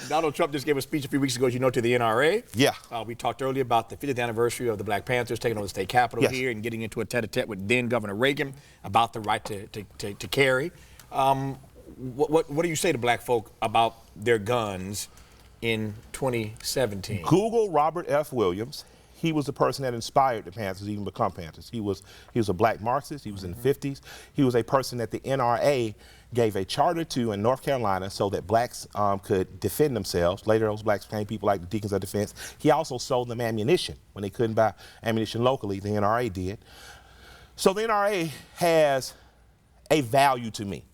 Donald Trump just gave a speech a few weeks ago, as you know, to the NRA. Yeah. We talked earlier about the 50th anniversary of the Black Panthers taking over the state capitol Yes. here and getting into a tete-a-tete with then Governor Reagan about the right to carry. What do you say to black folk about their guns in 2017? Google Robert F. Williams. He was the person that inspired the Panthers to even become Panthers. He was a black Marxist. He was in the 50s. He was a person that the NRA gave a charter to in North Carolina so that blacks could defend themselves. Later, those blacks became people like the Deacons of Defense. He also sold them ammunition. When they couldn't buy ammunition locally, the NRA did. So the NRA has a value to me.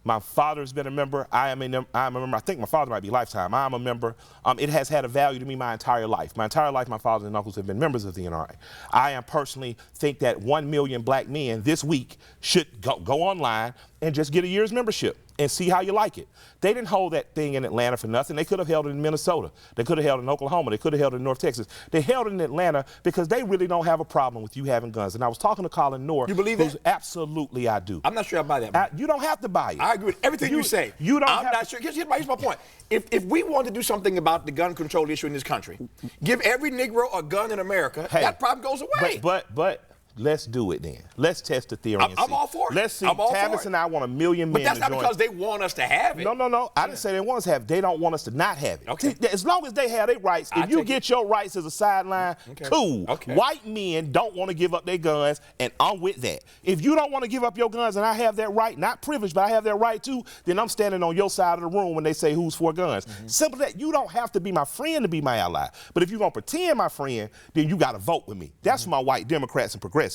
My father's been a member. I'm a member. I think my father might be lifetime. I'm a member. It has had a value to me my entire life. My entire life, my fathers and uncles have been members of the NRA. I am personally think that 1 million black men this week should go online and just get a year's membership and see how you like it. They didn't hold that thing in Atlanta for nothing. They could have held it in Minnesota. They could have held it in Oklahoma. They could have held it in North Texas. They held it in Atlanta because they really don't have a problem with you having guns. And I was talking to Colin Noor. You believe that? Absolutely, I do. I'm not sure I buy that. You don't have to buy it. I agree with everything you say. You don't I'm not sure. Here's my point. If we want to do something about the gun control issue in this country, give every Negro a gun in America, that problem goes away. But let's do it then. Let's test the theory and see. I'm all for it. Let's see. Tavis and I want 1 million men But that's to not join. because they want us to have it. No. I didn't say they want us to have it. They don't want us to not have it. Okay. See, as long as they have their rights, if you get your rights as a sideline, cool. Okay. White men don't want to give up their guns, and I'm with that. If you don't want to give up your guns and I have that right, not privilege, but I have that right too, then I'm standing on your side of the room when they say who's for guns. Simple as that. You don't have to be my friend to be my ally. But if you're going to pretend my friend, then you got to vote with me. That's for my white Democrats and progressives.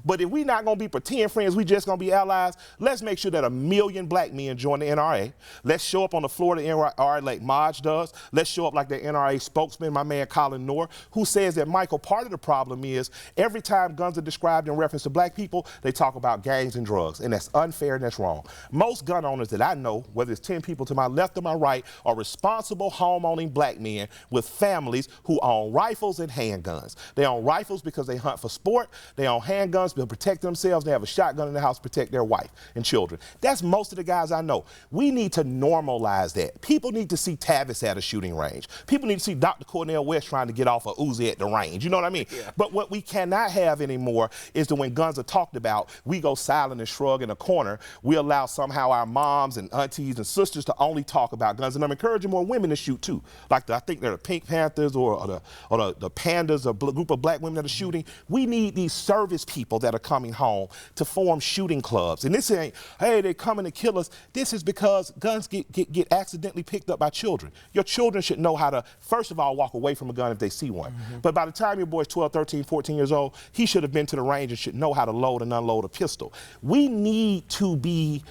But if we not going to be pretend friends, we just going to be allies, let's make sure that 1 million black men join the NRA. Let's show up on the floor of the NRA like Maj does. Let's show up like the NRA spokesman, my man Colin Noor, who says that, Michael, part of the problem is every time guns are described in reference to black people, they talk about gangs and drugs, and that's unfair and that's wrong. Most gun owners that I know, whether it's 10 people to my left or my right, are responsible home-owning black men with families who own rifles and handguns. They own rifles because they hunt for sport. They own handguns to protect themselves. They have a shotgun in the house to protect their wife and children. That's most of the guys I know. We need to normalize that. People need to see Tavis at a shooting range. People need to see Dr. Cornel West trying to get off a Uzi at the range. You know what I mean? Yeah. But what we cannot have anymore is that when guns are talked about, we go silent and shrug in a corner. We allow somehow our moms and aunties and sisters to only talk about guns. And I'm encouraging more women to shoot too. Like I think they're the Pink Panthers or the Pandas, a group of black women that are shooting. We need these service people that are coming home to form shooting clubs. And this ain't, hey, they're coming to kill us. This is because guns get accidentally picked up by children. Your children should know how to, first of all, walk away from a gun if they see one. But by the time your boy's 12, 13, 14 years old, he should have been to the range and should know how to load and unload a pistol. We need to be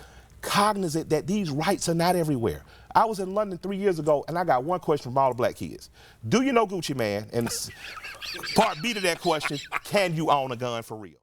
cognizant that these rights are not everywhere. I was in London 3 years ago, and I got one question from all the black kids. Do you know Gucci Man? And part B to that question, can you own a gun for real?